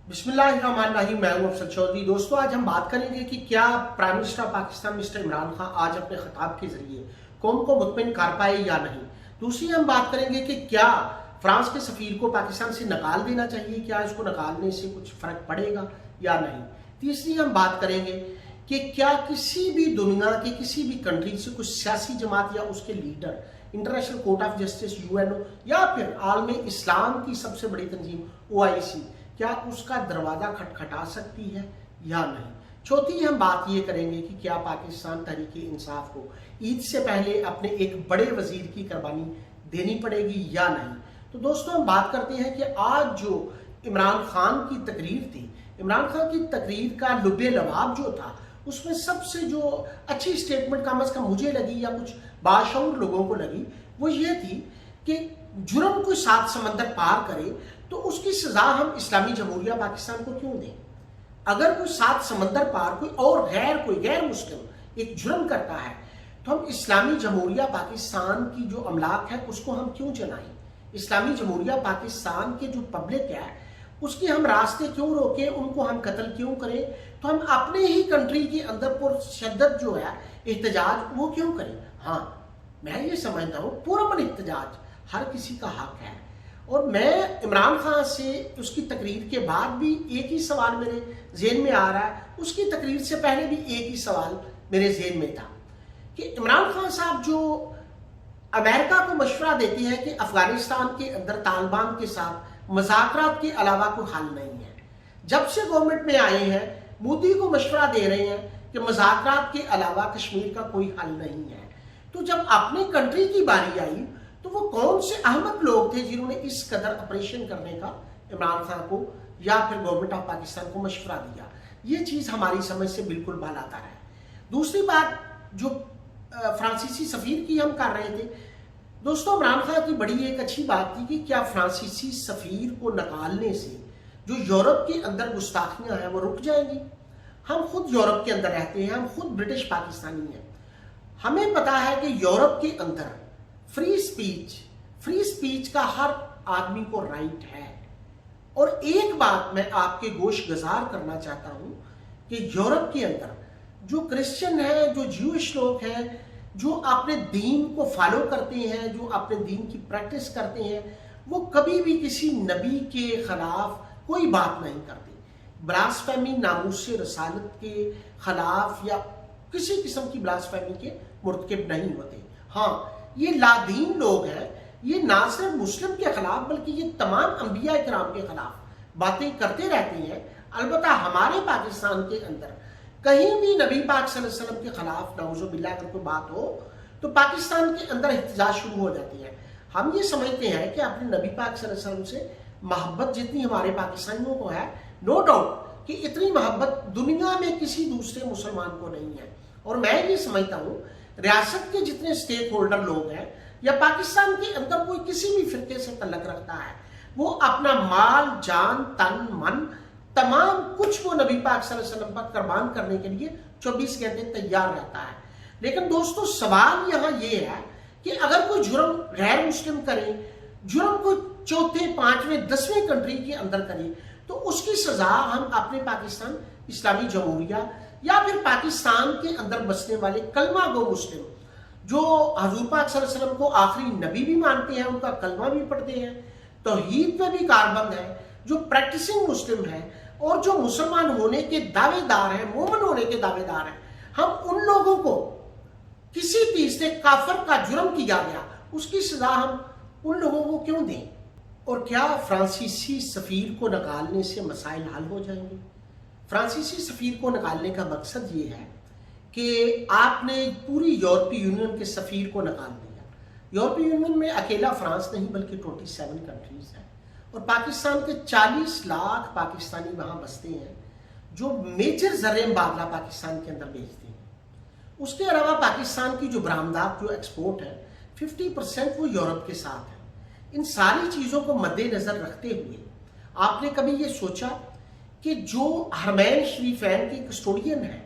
बिस्मिल्लाहिर्रहमानिर्रहीम। मैं हूं अफसर चौधरी। दोस्तों, आज हम बात करेंगे कि क्या prime minister of Pakistan mister Imran Khan आज अपने खिताब के जरिए कौम को मुतमिन कर पाए या नहीं। दूसरी हम बात करेंगे कि क्या फ्रांस के सफीर को पाकिस्तान से निकाल देना चाहिए, क्या इसको निकालने से कुछ फर्क पड़ेगा या नहीं। तीसरी हम बात करेंगे कि क्या किसी भी दुनिया की किसी भी कंट्री से कुछ सियासी जमात या उसके leader international court of justice UNO या फिर आलम इस्लाम की सबसे बड़ी तंजीम ओआईसी क्या उसका दरवाजा खटखटा सकती है या नहीं। चौथी हम बात ये करेंगे कि क्या पाकिस्तान तहरीक इंसाफ को ईद से पहले अपने एक बड़े वजीर की कुर्बानी देनी पड़ेगी या नहीं। तो दोस्तों, हम बात करते हैं कि आज जो इमरान खान की तकरीर थी, इमरान खान की तकरीर का लुबे लबाब जो था, उसमें सबसे जो अच्छी स्टेटमेंट कम अज कम मुझे लगी या कुछ बाशऊर लोगों को लगी, वो ये थी कि जुर्म कोई सात समंदर पार करे तो उसकी सजा हम इस्लामी जमहूरिया पाकिस्तान को क्यों दें। अगर कोई सात समंदर पार कोई गैर मुस्लिम एक जुर्म करता है तो हम इस्लामी जमहूरिया पाकिस्तान की जो अमलाक है उसको हम क्यों जलाएं। इस्लामी जमहूरिया पाकिस्तान के जो पब्लिक है उसके हम रास्ते क्यों रोकें, उनको हम कत्ल क्यों करें। तो हम अपने ही कंट्री के अंदर पुरशद्दत जो है एहतजाज वो क्यों करें। हाँ, मैं ये समझता हूँ पुरअमन एहतजाज हर किसी का हक है। और मैं इमरान खान से उसकी तकरीर के बाद भी एक ही सवाल मेरे जेहन में आ रहा है, उसकी तकरीर से पहले भी एक ही सवाल मेरे जेहन में था कि इमरान खान साहब जो अमेरिका को मशवरा देते हैं कि अफगानिस्तान के अंदर तालिबान के साथ मुज़ाकरात के अलावा कोई हल नहीं है। जब से गवर्नमेंट में आए हैं मोदी को मशवरा दे रहे हैं कि मुज़ाकरात के अलावा कश्मीर का कोई हल नहीं है। तो जब अपनी कंट्री की बारी आई तो वो कौन से अहमक लोग थे जिन्होंने इस कदर ऑपरेशन करने का इमरान खान को या फिर गवर्नमेंट ऑफ पाकिस्तान को मशवरा दिया। ये चीज हमारी समझ से बिल्कुल बालातर है। दूसरी बात जो फ्रांसीसी सफीर की हम कर रहे थे, दोस्तों, इमरान खान की बड़ी एक अच्छी बात थी कि क्या फ्रांसीसी सफीर को निकालने से जो यूरोप के अंदर गुस्ताखियां हैं वो रुक जाएंगी। हम खुद यूरोप के अंदर रहते हैं, हम खुद ब्रिटिश पाकिस्तानी हैं। हमें पता है कि यूरोप के अंदर फ्री स्पीच का हर आदमी को राइट है। और एक बात मैं आपके गोश गुजार करना चाहता हूं कि यूरोप के अंदर जो क्रिश्चियन है, जो ज्यूइश लोग हैं, जो अपने दीन को फॉलो करते हैं, जो अपने दीन की प्रैक्टिस करते हैं, वो कभी भी किसी नबी के खिलाफ कोई बात नहीं करते। ब्लास्फेमी, नामूस रसालत के खिलाफ या किसी किस्म की ब्लास्फेमी के मुर्तकिब नहीं होते। हाँ, ये लादीन लोग हैं, ये ना सिर्फ मुस्लिम के खिलाफ बल्कि ये तमाम अंबिया इकराम के खिलाफ बातें करते रहते हैं। अलबत्ता हमारे पाकिस्तान के अंदर कहीं भी नबी पाक सल्लल्लाहु अलैहि वसल्लम के खिलाफ नाउजुबिल्लाह अगर कोई बात हो तो पाकिस्तान के अंदर एहतजाज शुरू हो जाती है। हम ये समझते हैं कि अपने नबी पाक सल्लल्लाहु अलैहि वसल्लम से मोहब्बत जितनी हमारे पाकिस्तानियों को है, नो डाउट कि इतनी मोहब्बत दुनिया में किसी दूसरे मुसलमान को नहीं है। और मैं ये समझता हूँ रियासत के जितने स्टेक होल्डर लोग हैं या पाकिस्तान के अंदर कोई किसी भी फिरके से तल्लक रखता है, वो अपना माल, जान, तन, मन तमाम कुछ वो नबी पाक सल्लल्लाहु अलैहि वसल्लम पर कुर्बान करने के लिए 24 घंटे तैयार रहता है। लेकिन दोस्तों, सवाल यहाँ ये है कि अगर कोई जुर्म गैर मुस्लिम करे, जुर्म को चौथे, पांचवें, 10वें कंट्री के अंदर करे, तो उसकी सजा हम अपने पाकिस्तान इस्लामी जमहूरिया या फिर पाकिस्तान के अंदर बसने वाले कलमा गो मुस्लिम जो हजूर पाक सल्लल्लाहु अलैहि वसल्लम को आखिरी नबी भी मानते हैं, उनका कलमा भी पढ़ते हैं, तौहीद पे भी कारबंद है, जो प्रैक्टिसिंग मुस्लिम है और जो मुसलमान होने के दावेदार हैं, मोमिन होने के दावेदार हैं, हम उन लोगों को किसी तीसरे काफर का जुर्म किया गया उसकी सजा हम उन लोगों को क्यों दें। और क्या फ्रांसीसी सफीर को निकालने से मसाइल हल हो जाएंगे। फ्रांसीसी सफीर को निकालने का मकसद ये है कि आपने पूरी यूरोपीय यूनियन के सफीर को निकाल दिया। यूरोपीय यूनियन में अकेला फ्रांस नहीं बल्कि 27 कंट्रीज हैं और पाकिस्तान के 40 लाख पाकिस्तानी वहां बसते हैं जो मेजर ज़र मुबादला पाकिस्तान के अंदर भेजते हैं। उसके अलावा पाकिस्तान की जो बरामदात, जो एक्सपोर्ट है, 50% वो यूरोप के साथ है। इन सारी चीज़ों को मद्देनजर रखते हुए आपने कभी ये सोचा कि जो हरमैन शरीफैन के कस्टोडियन है,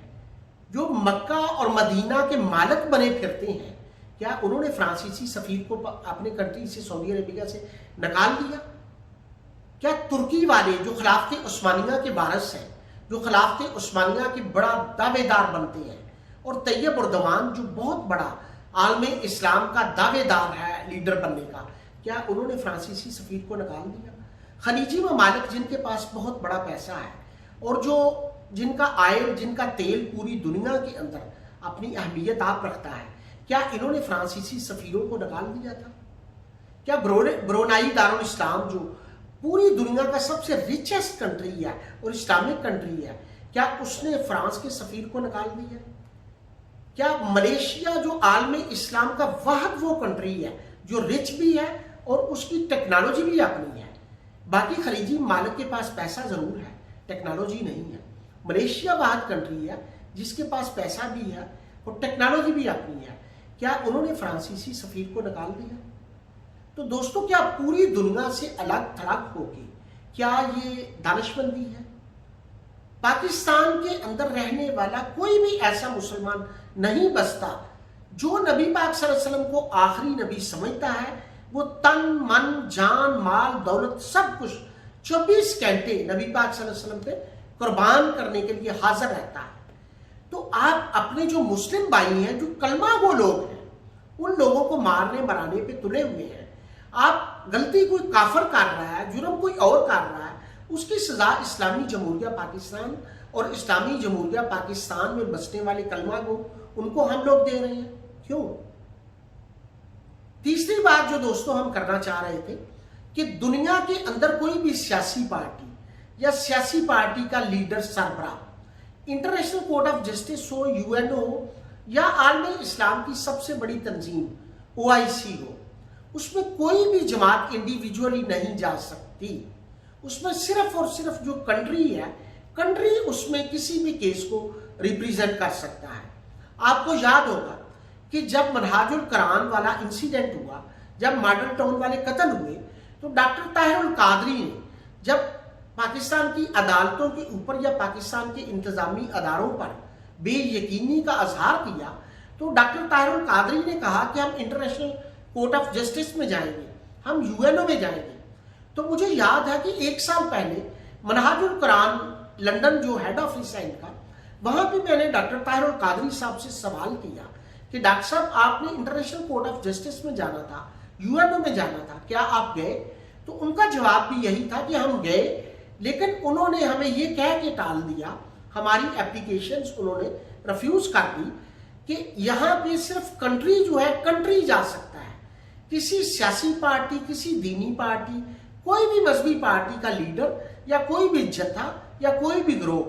जो मक्का और मदीना के मालिक बने फिरते हैं, क्या उन्होंने फ्रांसीसी सफीर को अपने कंट्री से, सऊदी अरेबिया से निकाल दिया? کیا ترکی والے جو خلافت عثمانیہ کے وارث ہیں، جو خلافت عثمانیہ کے بڑا دعوے دار بنتے ہیں، اور طیب اردوان جو بہت بڑا عالم اسلام کا دعوے دار ہے لیڈر بننے کا، کیا انہوں نے فرانسیسی سفیر کو نکال دیا؟ خلیجی ممالک جن کے پاس بہت بڑا پیسہ ہے اور جن کا آئل، جن کا تیل پوری دنیا کے اندر اپنی اہمیت آپ رکھتا ہے، کیا انہوں نے فرانسیسی سفیروں کو نکال دیا تھا؟ کیا برونائی دارالاسلام جو پوری دنیا کا سب سے ریچسٹ کنٹری ہے اور اسلامک کنٹری ہے، کیا اس نے فرانس کے سفیر کو نکال دیا؟ کیا ملیشیا جو عالم اسلام کا واحد وہ کنٹری ہے جو رچ بھی ہے اور اس کی ٹیکنالوجی بھی اپنی ہے، باقی خلیجی ممالک کے پاس پیسہ ضرور ہے، ٹیکنالوجی نہیں ہے، ملیشیا واحد کنٹری ہے جس کے پاس پیسہ بھی ہے اور ٹیکنالوجی بھی اپنی ہے، کیا انہوں نے فرانسیسی سفیر کو نکال دیا؟ تو دوستو، کیا پوری دنیا سے الگ تھلگ ہو کے کیا یہ دانشمندی ہے؟ پاکستان کے اندر رہنے والا کوئی بھی ایسا مسلمان نہیں بستا جو نبی پاک صلی اللہ علیہ وسلم کو آخری نبی سمجھتا ہے، وہ تن من جان مال دولت سب کچھ 24 گھنٹے نبی پاک صلی اللہ علیہ وسلم پہ قربان کرنے کے لیے حاضر رہتا ہے۔ تو آپ اپنے جو مسلم بھائی ہیں، جو کلمہ وہ لوگ ہیں، ان لوگوں کو مارنے مرانے پہ تلے ہوئے ہیں۔ آپ غلطی کوئی کافر کر رہا ہے، جرم کوئی اور کر رہا ہے، اس کی سزا اسلامی جمہوریہ پاکستان اور اسلامی جمہوریہ پاکستان میں بسنے والے کلمہ کو ان کو ہم لوگ دے رہے ہیں۔ کیوں؟ تیسری بات جو دوستوں ہم کرنا چاہ رہے تھے کہ دنیا کے اندر کوئی بھی سیاسی پارٹی یا سیاسی پارٹی کا لیڈر سربراہ international court of justice who, UN ہو، یا عالم اسلام کی سب سے بڑی تنظیم OIC ہو، اس میں کوئی بھی جماعت انڈیویجولی نہیں جا سکتی۔ اس میں صرف اور صرف جو کنٹری ہے، کنٹری اس میں کسی بھی کیس کو ریپریزنٹ کر سکتا ہے۔ آپ کو یاد ہوگا کہ جب منہاج القرآن والا انسیڈنٹ ہوا، جب ماڈل ٹاؤن والے قتل ہوئے، تو ڈاکٹر طاہر القادری نے جب پاکستان کی عدالتوں کے اوپر یا پاکستان کے انتظامی اداروں پر بے یقینی کا اظہار کیا، تو ڈاکٹر طاہر القادری نے کہا کہ ہم انٹرنیشنل کورٹ آف جسٹس میں جائیں گے، ہم UNO میں جائیں گے۔ تو مجھے یاد ہے کہ 1 سال پہلے منہاج القرآن لندن جو ہیڈ آفس ہے ان کا، وہاں پہ میں نے ڈاکٹر طاہر القادری صاحب سے سوال کیا کہ ڈاکٹر صاحب آپ نے انٹرنیشنل کورٹ آف جسٹس میں جانا تھا، UNO میں جانا تھا، کیا آپ گئے؟ تو ان کا جواب بھی یہی تھا کہ ہم گئے، لیکن انہوں نے ہمیں یہ کہہ کے ٹال دیا، ہماری اپلیکیشنز انہوں نے ریفیوز کر دی کہ یہاں پہ صرف کنٹری جو ہے، کنٹری جا سکتا ہے، کسی سیاسی پارٹی، کسی دینی پارٹی، کوئی بھی مذہبی پارٹی کا لیڈر یا کوئی بھی جتھا یا کوئی بھی گروہ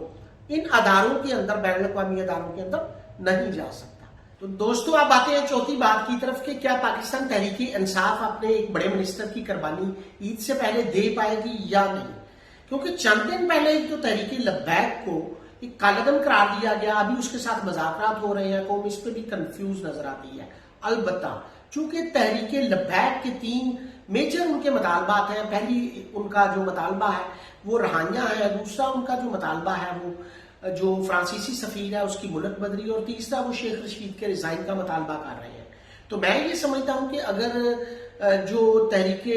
ان اداروں کے اندر، بین الاقوامی اداروں کے اندر نہیں جا سکتا۔ تو دوستو، آپ آتے ہیں چوتھی بات کی طرف کہ کیا پاکستان تحریک انصاف اپنے ایک بڑے منسٹر کی قربانی عید سے پہلے دے پائے گی یا نہیں؟ کیونکہ چند دن پہلے جو تحریک لبیک کو ایک کالعدم قرار دیا گیا، ابھی اس کے ساتھ مذاکرات ہو رہے ہیں، قوم اس پہ بھی کنفیوز نظر آتی ہے۔ البتہ چونکہ تحریک لبیک کے 3 میجر ان کے مطالبات ہیں، پہلی ان کا جو مطالبہ ہے وہ رہائیاں ہے، دوسرا ان کا جو مطالبہ ہے وہ جو فرانسیسی سفیر ہے اس کی ملک بدری، اور تیسرا وہ شیخ رشید کے ریزائن کا مطالبہ کر رہے ہیں۔ تو میں یہ سمجھتا ہوں کہ اگر جو تحریک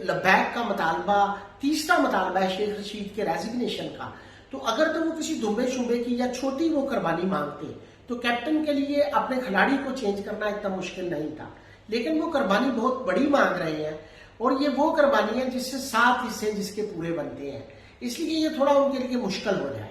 لبیک کا مطالبہ، تیسرا مطالبہ ہے شیخ رشید کے ریزگنیشن کا، تو اگر تو وہ کسی دمبے شمبے کی یا چھوٹی وہ قربانی مانگتے تو کیپٹن کے لیے اپنے کھلاڑی کو چینج کرنا اتنا مشکل نہیں تھا، لیکن وہ قربانی بہت بڑی مانگ رہے ہیں، اور یہ وہ قربانی ہے جس سے 7 حصے جس کے پورے بنتے ہیں، اس لیے یہ تھوڑا ان کے لیے مشکل ہو جائے۔